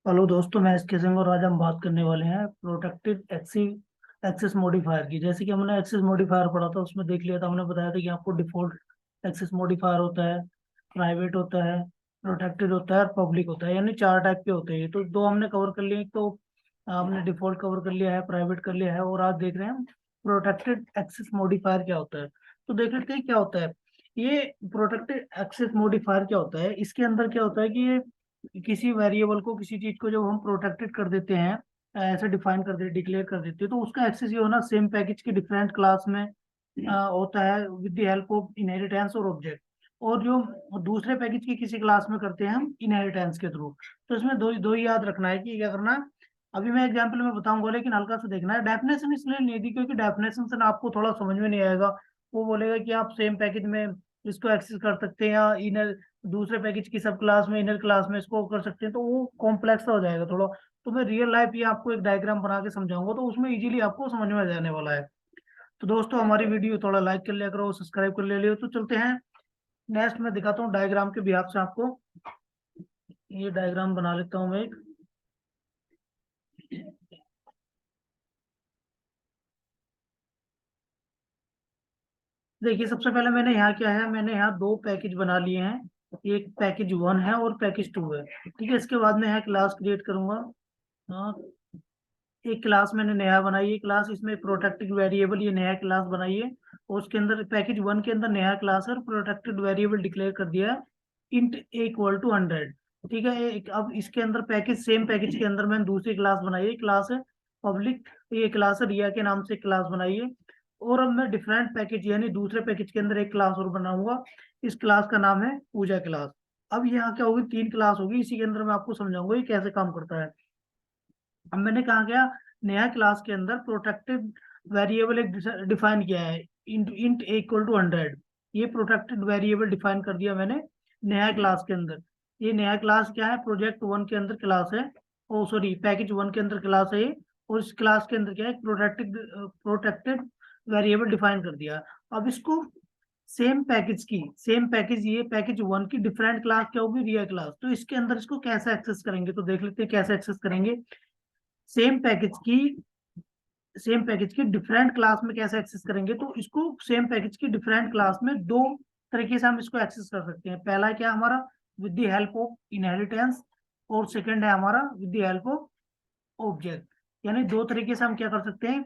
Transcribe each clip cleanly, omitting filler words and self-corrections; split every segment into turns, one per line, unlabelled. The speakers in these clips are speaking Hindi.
हेलो दोस्तों, मैं एस के सिंह और आज हम बात करने वाले हैं प्रोटेक्टेड एक्सेस मॉडिफायर की। जैसे कि हमने एक्सेस मॉडिफायर पढ़ा था, उसमें देख लिया था, हमने बताया था कि आपको डिफॉल्ट एक्सेस मॉडिफायर होता है, प्राइवेट होता है, प्रोटेक्टेड होता है और पब्लिक होता है। यानी चार टाइप के होते हैं। तो दो हमने कवर कर लिए। एक तो हमने डिफॉल्ट कवर कर लिया है, प्राइवेट कर लिया है, और आज देख रहे हैं प्रोटेक्टेड एक्सेस मॉडिफायर क्या होता है। तो देख लेते हैं क्या होता है ये प्रोटेक्टेड एक्सेस मॉडिफायर। क्या होता है इसके अंदर? क्या होता है कि ये किसी वेरिएबल को, किसी चीज को जब हम प्रोटेक्टेड कर देते हैं, ऐसे डिफाइन कर देते, डिक्लेयर कर देते हैं, तो उसका एक्सेस ये होना सेम पैकेज के डिफरेंट क्लास में होता है with the help of inheritance और ऑब्जेक्ट। और जो दूसरे पैकेज की किसी क्लास में करते हैं हम इनहेरिटेंस के थ्रू। तो इसमें दो दो ही याद रखना है कि क्या करना है। अभी मैं एग्जांपल में बताऊंगा, लेकिन हल्का सा देखना है। डेफिनेशन इसलिए नहीं दी क्योंकि डेफिनेशन से ना आपको थोड़ा समझ में नहीं आएगा। वो बोलेगा कि आप सेम पैकेज में इसको एक्सेस कर सकते हैं, या इनर दूसरे पैकेज की सब क्लास में, इनर क्लास में इसको कर सकते हैं, तो वो कॉम्प्लेक्स हो जाएगा थोड़ा। तो मैं रियल लाइफ ये आपको एक डायग्राम बना के समझाऊंगा, तो उसमें इजीली आपको समझ में आ जाने वाला है। तो दोस्तों, हमारी वीडियो थोड़ा लाइक कर लिया करो, सब्सक्राइब कर लिया। तो चलते हैं नेक्स्ट। मैं दिखाता हूँ डायग्राम के बिहाफ से आपको। ये डायग्राम बना लेता हूँ मैं एक। देखिए, सबसे पहले मैंने यहाँ क्या है, मैंने यहाँ दो पैकेज बना लिए हैं। एक पैकेज 1 है और पैकेज 2 है। ठीक है, इसके बाद मैं यहाँ क्लास क्रिएट करूंगा। हाँ, एक क्लास मैंने नया बनाई है क्लास, इसमें प्रोटेक्टेड वेरिएबल ये नया क्लास बनाइए। और उसके अंदर पैकेज 1 के अंदर नया क्लास है और प्रोटेक्टेड वेरिएबल डिक्लेयर कर दिया है इंट इक्वल टू 100। ठीक है, अब इसके अंदर पैकेज, सेम पैकेज के अंदर मैंने दूसरी क्लास बनाई है, क्लास है पब्लिक। ये क्लास है रिया के नाम से क्लास बनाई है। और अब मैं डिफरेंट पैकेज यानी दूसरे पैकेज के अंदर एक क्लास और बनाऊंगा। इस क्लास का नाम है पूजा क्लास। अब यहाँ क्या होगी, तीन क्लास होगी। इसी के अंदर मैं आपको समझाऊंगा ये कैसे काम करता है। अब मैंने कहा गया, नया क्लास के अंदर प्रोटेक्टेड वेरिएबल एक डिफाइन किया है, इंट इंट इक्वल टू 100। ये प्रोटेक्टेड वेरिएबल डिफाइन कर दिया मैंने नया क्लास के अंदर। ये नया क्लास क्या है, प्रोजेक्ट 1 के अंदर क्लास है। ओ सॉरी, पैकेज 1 के अंदर क्लास है ये। और इस क्लास के अंदर क्या है, प्रोटेक्टेड वेरिएबल डिफाइन कर दिया। अब इसको सेम पैकेज, ये पैकेज 1 की डिफरेंट क्लास क्या होगी, रिया क्लास। तो इसके अंदर इसको कैसे एक्सेस करेंगे, तो देख लेते हैं कैसे एक्सेस करेंगे। सेम पैकेज की सेम पैकेज की डिफरेंट क्लास में कैसे एक्सेस करेंगे, तो इसको सेम पैकेज की डिफरेंट क्लास में दो तरीके से हम इसको एक्सेस कर सकते हैं। पहला क्या हमारा, with the help of inheritance. और सेकंड है हमारा with the help of object. यानी दो तरीके से हम क्या कर सकते हैं,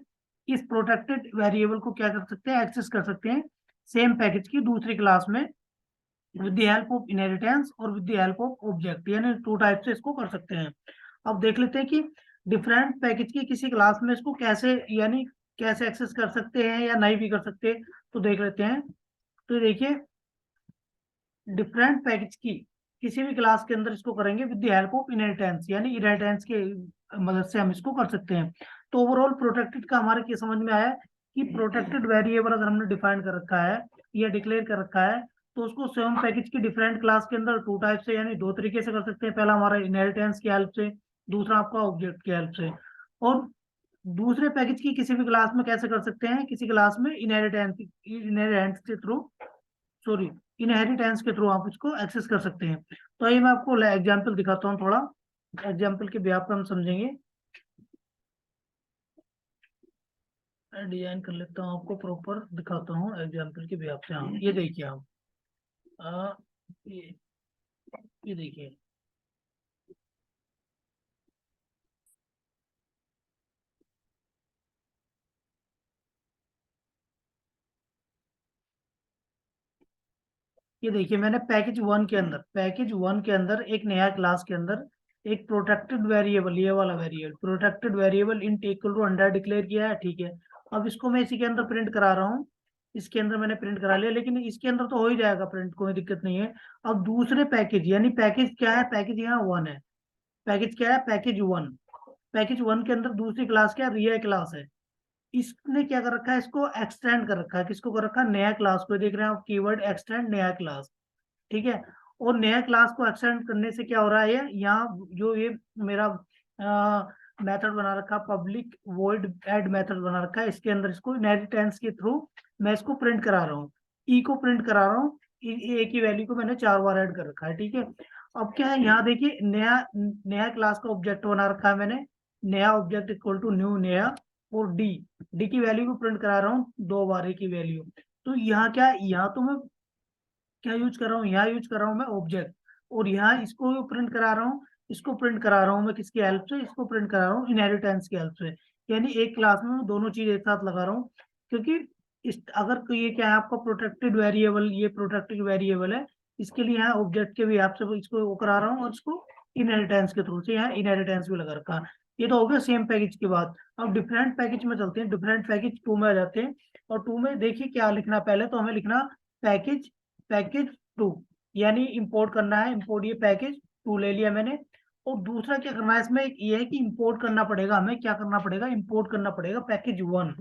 इस प्रोटेक्टेड वेरिएबल को क्या कर सकते हैं, एक्सेस कर सकते हैं सेम पैकेज की दूसरी क्लास में with the help of inheritance और with the help of object. यानी टू टाइप से इसको कर सकते हैं। अब देख लेते हैं कि डिफरेंट पैकेज की किसी क्लास में इसको कैसे, यानी कैसे एक्सेस कर सकते हैं या नहीं भी कर सकते। तो देख लेते हैं। तो देखिए, डिफरेंट पैकेज की किसी भी क्लास के अंदर इसको करेंगे with the help of inheritance, यानी इनहेरिटेंस के मदद से हम इसको कर सकते हैं। तो ओवरऑल प्रोटेक्टेड का हमारे क्या समझ में आया कि प्रोटेक्टेड वेरिएबल अगर हमने डिफाइन कर रखा है या डिक्लेयर कर रखा है, तो उसको सेम पैकेज की डिफरेंट क्लास के अंदर टू टाइप से, यानी दो तरीके से कर सकते हैं। पहला हमारा इनहेरिटेंस की हेल्प से, दूसरा आपका ऑब्जेक्ट की हेल्प से। और दूसरे पैकेज की किसी भी क्लास में कैसे कर सकते हैं, किसी क्लास में इनहेरिटेंस के थ्रू, सॉरी, इनहेरिटेंस के थ्रू आप इसको एक्सेस कर सकते हैं। तो आइए मैं आपको एग्जांपल दिखाता हूँ थोड़ा। एग्जांपल के बिहाफ पे हम समझेंगे। डिजाइन कर लेता हूँ, आपको प्रॉपर दिखाता हूँ एग्जांपल के बिहाफ से। हाँ, ये देखिए आप, आ, ये ये देखिए, ये देखिए, मैंने पैकेज 1 के अंदर एक नया क्लास के अंदर एक प्रोटेक्टेड वेरिएबल, ये वाला variable protected variable int equal to 100 declare किया है। ठीक है, अब इसको मैं इसी के अंदर प्रिंट करा रहा हूँ। इसके अंदर मैंने प्रिंट करा लिया, लेकिन इसके अंदर तो हो ही जाएगा प्रिंट, कोई दिक्कत नहीं है। अब दूसरे पैकेज, यानी पैकेज क्या है, पैकेज यहाँ 1 है। पैकेज क्या है, पैकेज 1 के अंदर दूसरी क्लास क्या है, रिया क्लास है। इसने क्या कर रखा है, इसको एक्सटेंड कर रखा है। किसको कर रखा है, नया क्लास को। देख रहे हैं आप कीवर्ड एक्सटेंड, नया क्लास। ठीक है, और नया क्लास को एक्सटेंड करने से क्या हो रहा है, यहाँ जो ये मेरा मेथड बना रखा, पब्लिक वॉइड ऐड मेथड बना रखा है, इसके अंदर इसको इनहेरिटेंस के थ्रू मैं इसको प्रिंट करा रहा हूँ। ई को प्रिंट करा रहा हूँ। ए की वैल्यू को मैंने 4 बार ऐड कर रखा है। ठीक है, अब क्या है, यहाँ देखिए नया नया क्लास का ऑब्जेक्ट बना रखा है मैंने, नया ऑब्जेक्ट इक्वल टू न्यू नया, और डी, डी की वैल्यू को प्रिंट करा रहा हूँ 2 बार की वैल्यू। तो यहाँ क्या है, यहाँ तो मैं क्या यूज कर रहा हूँ, यहाँ यूज कर रहा हूँ मैं ऑब्जेक्ट, और यहाँ इसको प्रिंट करा रहा हूँ, इसको प्रिंट करा रहा हूँ मैं किसकी हेल्प से, इसको प्रिंट करा रहा हूँ इनहेरिटेंस की हेल्प से। यानी एक क्लास में मैं दोनों चीज एक साथ लगा रहा हूँ, क्योंकि इस अगर तो ये क्या है आपका प्रोटेक्टेड वेरिएबल, ये प्रोटेक्टेड वेरिएबल है, इसके लिए यहाँ ऑब्जेक्ट के भी आपसे इसको वो करा रहा हूँ, और इसको इनहेरिटेंस के थ्रू से यहाँ इनहेरिटेंस भी लगा रखा है। ये तो हो गया सेम पैकेज की बात। अब डिफरेंट पैकेज में चलते हैं, डिफरेंट पैकेज 2 में आ जाते हैं। और 2 में देखिए क्या लिखना, पहले तो हमें लिखना पैकेज, पैकेज 2, यानी इंपोर्ट करना है, इंपोर्ट ये पैकेज 2 ले लिया मैंने। और दूसरा क्या करना है इसमें, एक ये है कि इंपोर्ट करना पड़ेगा, हमें क्या करना पड़ेगा, इंपोर्ट करना पड़ेगा पैकेज 1।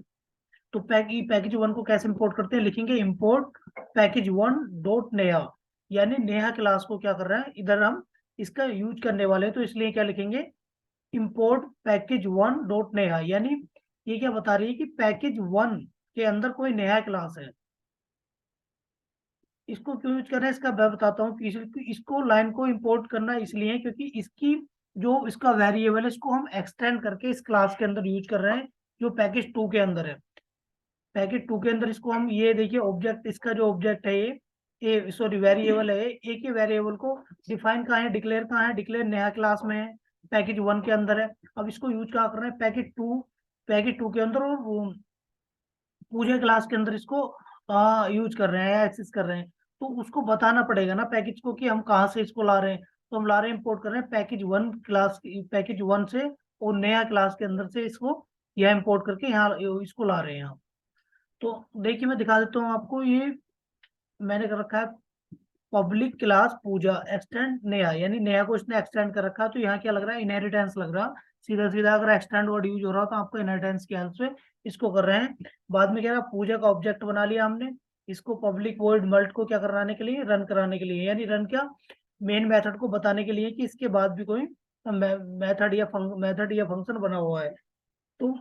तो पैकेज 1 को कैसे इंपोर्ट करते हैं, लिखेंगे इंपोर्ट पैकेज 1 डॉट नेहा, यानी नेहा क्लास को क्या कर रहा है इधर हम इसका यूज करने वाले हैं, तो इसलिए क्या लिखेंगे, इंपोर्ट पैकेज 1 डॉट नेहा। यानी ये क्या बता रही है कि पैकेज 1 के अंदर कोई नया क्लास है। इसको क्यों यूज कर रहे हैं इसका मैं बताता हूँ कि इसको लाइन को इंपोर्ट करना इसलिए है क्योंकि इसकी जो इसका वेरिएबल है इसको हम एक्सटेंड करके इस क्लास के अंदर यूज कर रहे हैं, जो पैकेज 2 के अंदर है। पैकेज 2 के अंदर इसको हम ये देखिए ऑब्जेक्ट, इसका जो ऑब्जेक्ट है ये सॉरी वेरिएबल है, ए के वेरिएबल को डिफाइन कहाँ है, डिक्लेयर कहाँ है, डिक्लेयर नया क्लास में है, पैकेज 1 के अंदर है। अब इसको यूज कहाँ कर रहे हैं, पैकेज टू के अंदर, और पूरे क्लास के अंदर इसको यूज कर रहे हैं, एक्सेस कर रहे हैं। तो उसको बताना पड़ेगा ना पैकेज को कि हम कहाँ से इसको ला रहे हैं। तो हम ला रहे हैं, इंपोर्ट कर रहे हैं पैकेज 1 क्लास, पैकेज 1 से, और नया क्लास के अंदर से इसको यहाँ इंपोर्ट करके यहाँ इसको ला रहे हैं यहाँ। तो देखिए मैं दिखा देता हूँ आपको, ये मैंने कर रखा है पब्लिक क्लास पूजा एक्सटेंड नया, यानी नया को इसने एक्सटेंड कर रखा है, तो यहाँ क्या लग रहा है, इनहेरिटेंस लग रहा। सीधा सीधा अगर एक्सटेंड वर्ड यूज हो रहा हो तो आपको इनहेरिटेंस की हेल्प से इसको कर रहे हैं। बाद में क्या रहा, पूजा का ऑब्जेक्ट बना लिया हमने, इसको पब्लिक वर्ड मल्ट को क्या कराने के लिए, रन कराने के लिए, यानी रन क्या, मेन मेथड को बताने के लिए कि इसके बाद भी कोई मेथड या फंक्शन बना हुआ है। तो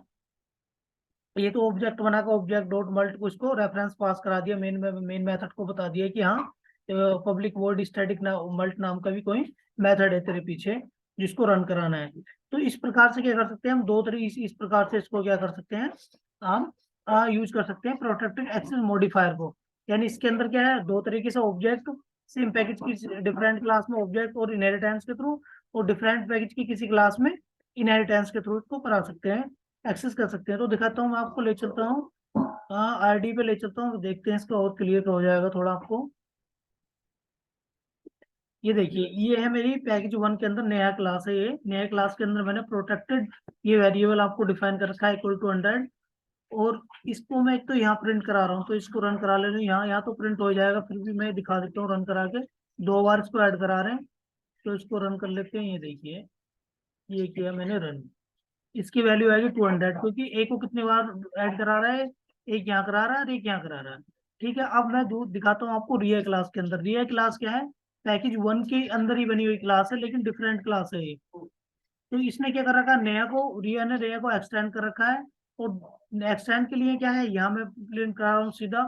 ये तो ऑब्जेक्ट बना का ऑब्जेक्ट डॉट मल्ट को इसको रेफरेंस पास करा दिया, मेन मेथड को बता दिया कि हाँ पब्लिक वर्ड स्टैटिक मल्ट नाम का भी कोई मेथड है तेरे पीछे जिसको रन कराना है। तो इस प्रकार से क्या कर सकते हैं हम, दो तरीके इस प्रकार से इसको क्या कर सकते हैं हम यूज कर सकते हैं प्रोटेक्टेड एक्सेस मॉडिफायर को। यानी इसके अंदर क्या है, दो तरीके से ऑब्जेक्ट, सेम पैकेज की डिफरेंट क्लास में ऑब्जेक्ट और इनहेरिटेंस के थ्रू, और डिफरेंट पैकेज की किसी क्लास में इनहेरिटेंस के थ्रू इसको करा सकते हैं, एक्सेस कर सकते हैं। तो दिखाता हूँ, मैं आपको ले चलता हूँ आईडी पे ले चलता हूँ, देखते हैं इसका और क्लियर हो जाएगा थोड़ा आपको। ये देखिए ये है मेरी पैकेज 1 के अंदर नया क्लास है, ये नया क्लास के अंदर मैंने प्रोटेक्टेड ये वेरिएबल आपको डिफाइन कर रखा है इक्वल टू 100। और इसको मैं एक तो यहाँ प्रिंट करा रहा हूँ, तो इसको रन करा ले रहा हूँ, यहाँ तो प्रिंट हो जाएगा, फिर भी मैं दिखा देता हूँ रन करा के। 2 बार इसको ऐड करा रहे हैं, तो इसको रन कर लेते हैं। ये देखिए ये किया मैंने रन, इसकी वैल्यू आएगी 200, क्योंकि ए को कितने बार ऐड करा रहा है, एक यहाँ करा रहा है और एक यहाँ करा रहा है। ठीक है, अब मैं दिखाता हूँ आपको रिया क्लास के अंदर। रिया क्लास क्या है, पैकेज 1 के अंदर ही बनी हुई क्लास है, लेकिन डिफरेंट क्लास है ये। तो इसने क्या कर रखा है, नया को, रिया ने रिया को एक्सटेंड कर रखा है। और एक्सटेंड के लिए क्या है, यहाँ मैं प्रिंट करा रहा हूँ सीधा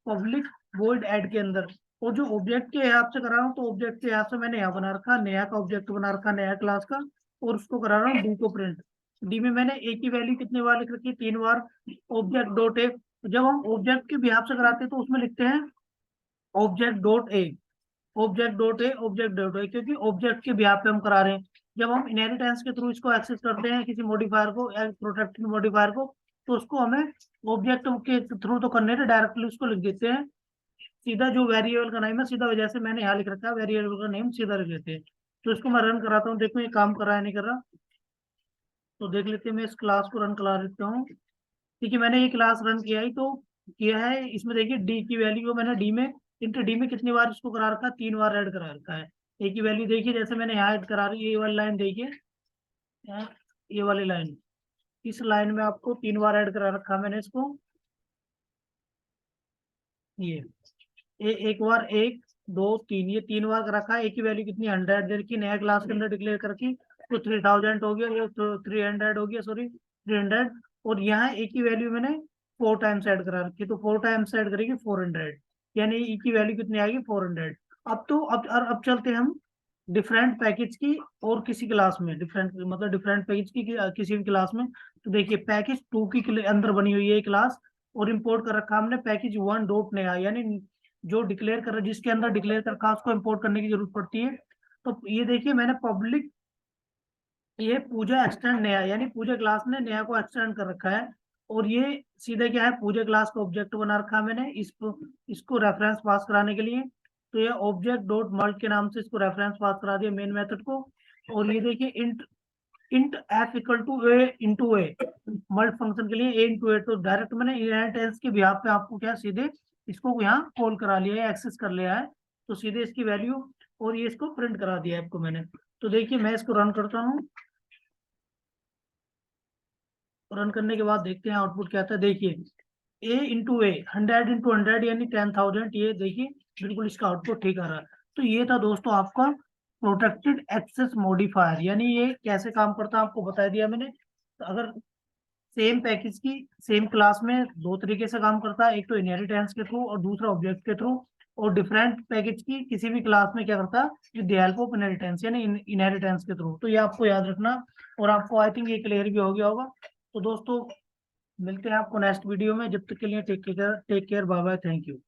पब्लिक वॉइड ऐड के अंदर। और जो ऑब्जेक्ट के हिसाब से करा रहा हूँ, तो ऑब्जेक्ट के हिसाब से मैंने यहाँ बना रखा नया का ऑब्जेक्ट बना रखा नया क्लास का, और उसको करा रहा हूँ डी को प्रिंट। डी में मैंने ए की वैल्यू कितने बार लिख रखी है, 3 बार, ऑब्जेक्ट डॉट ए। जब हम ऑब्जेक्ट के बिहाफ से कराते हैं तो उसमें लिखते हैं object dot A, object dot A, object dot A, क्योंकि ऑब्जेक्ट के बिहाफ पे हम करा रहे हैं। जब हम इनहेरिटेंस के थ्रू इसको एक्सेस करते हैं किसी मॉडिफायर को, प्रोटेक्टेड मॉडिफायर को, तो उसको हमें ऑब्जेक्ट के थ्रू तो करने थे, डायरेक्टली उसको लिख देते हैं सीधा, जो वेरिएबल का नेम है सीधा, जैसे मैंने यहाँ लिख रखा है वेरिएबल का नेम सीधा लिख देते हैं। तो इसको मैं रन कराता हूँ, देखो ये काम कर रहा है नहीं कर रहा। तो देख लेते हैं, मैं इस क्लास को रन करा देता हूँ। ठीक है, मैंने ये क्लास रन किया ही तो किया है, इसमें देखिए डी की वैल्यू को मैंने डी में, इंटर डी में कितनी बार इसको करा रखा है, 3 बार ऐड करा रखा है। ए की वैल्यू देखिए, जैसे मैंने यहाँ ऐड करा रही है, ये वाली लाइन देखिए, ये वाली लाइन, इस लाइन में आपको 3 बार ऐड करा रखा है मैंने इसको। ये एक बार, एक, दो, तीन, ये 3 बार कर रखा है। ए की वैल्यू कितनी, 100 दे रखी, नया क्लास के अंदर डिक्लेयर कर रखी, तो 3000 हो गया, ये तो 300 हो गया, सॉरी 300। और यहाँ ए की वैल्यू मैंने 4 टाइम्स ऐड करा रखी, तो 4 टाइम्स ऐड करेगी 400, यानी ई की वैल्यू कितनी आएगी 400। अब तो अब चलते हैं हम डिफरेंट पैकेज की और किसी क्लास में, डिफरेंट मतलब डिफरेंट पैकेज की किसी भी क्लास में। तो देखिए पैकेज टू की अंदर बनी हुई है क्लास, और इम्पोर्ट कर रखा हमने पैकेज वन डॉट नया, यानी जो डिक्लेयर कर जिसके अंदर डिक्लेयर कर रखा है उसको इम्पोर्ट करने की जरूरत पड़ती है। तो ये देखिए मैंने पब्लिक, ये पूजा एक्सटेंड नया, यानी पूजा क्लास ने नया को एक्सटेंड कर रखा है। और ये सीधे क्या है, पूजा क्लास का ऑब्जेक्ट बना रखा है मैंने इसको रेफरेंस पास कराने के लिए। तो ये ऑब्जेक्ट डॉट मल्ट के नाम से इसको रेफरेंस पास करा दिया मेन मेथड को। और ये देखिए int int F equal to A into A, mult function के लिए ए इंटू ए। तो डायरेक्ट मैंने इनहेरिटेंस के बिहाफ पे आपको क्या सीधे इसको यहाँ कॉल करा लिया है, एक्सेस कर लिया है। तो सीधे इसकी वैल्यू और ये इसको प्रिंट करा दिया है आपको मैंने। तो देखिए मैं इसको रन करता हूँ, रन करने के बाद देखते हैं आउटपुट क्या आता है। देखिए ए इंटू ए, 100 इंटू 100 यानी 10,000। ये देखिए बिल्कुल इसका आउटपुट ठीक आ रहा है। तो ये था दोस्तों आपका प्रोटेक्टेड एक्सेस मॉडिफायर, यानी ये कैसे काम करता है आपको बता दिया मैंने। तो अगर सेम पैकेज की सेम क्लास में दो तरीके से काम करता है, एक तो इनहेरिटेंस के थ्रू और दूसरा ऑब्जेक्ट के थ्रू। और डिफरेंट पैकेज की किसी भी क्लास में क्या करता है, with the help of inheritance, यानी इनहेरिटेंस के थ्रू। तो ये आपको याद रखना, और आपको आई थिंक ये क्लियर भी हो गया होगा। तो दोस्तों मिलते हैं आपको नेक्स्ट वीडियो में, जब तक के लिए take care, bye bye, thank you.